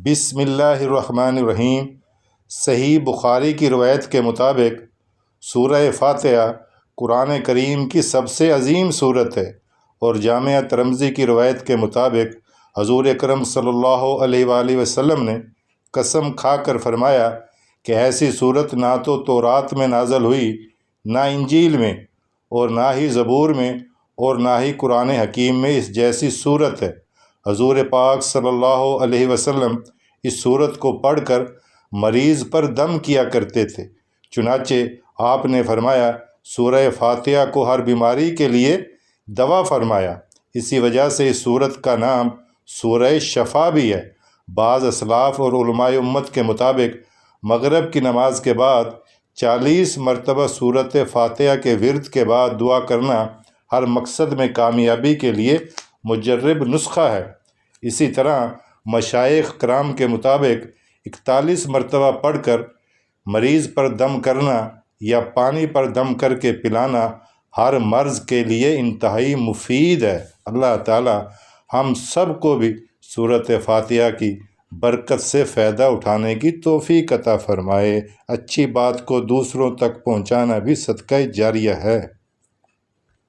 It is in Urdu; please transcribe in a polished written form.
بسم اللہ الرحمن الرحیم۔ صحیح بخاری کی روایت کے مطابق سورہ فاتحہ قرآن کریم کی سب سے عظیم صورت ہے، اور جامعہ ترمذی کی روایت کے مطابق حضور اکرم صلی اللہ علیہ وآلہ وسلم نے قسم کھا کر فرمایا کہ ایسی صورت نہ تو تورات میں نازل ہوئی، نہ انجیل میں، اور نہ ہی زبور میں، اور نہ ہی قرآن حکیم میں اس جیسی صورت ہے۔ حضور پاک صلی اللہ علیہ وسلم اس صورت کو پڑھ کر مریض پر دم کیا کرتے تھے، چنانچہ آپ نے فرمایا سورہ فاتحہ کو ہر بیماری کے لیے دوا فرمایا۔ اسی وجہ سے اس صورت کا نام سورہ شفا بھی ہے۔ بعض اسلاف اور علماء امت کے مطابق مغرب کی نماز کے بعد 40 مرتبہ سورۃ فاتحہ کے ورد کے بعد دعا کرنا ہر مقصد میں کامیابی کے لیے مجرب نسخہ ہے۔ اسی طرح مشائخ کرام کے مطابق 41 مرتبہ پڑھ کر مریض پر دم کرنا یا پانی پر دم کر کے پلانا ہر مرض کے لیے انتہائی مفید ہے۔ اللہ تعالی ہم سب کو بھی سورۃ فاتحہ کی برکت سے فائدہ اٹھانے کی توفیق عطا فرمائے۔ اچھی بات کو دوسروں تک پہنچانا بھی صدقہ جاریہ ہے۔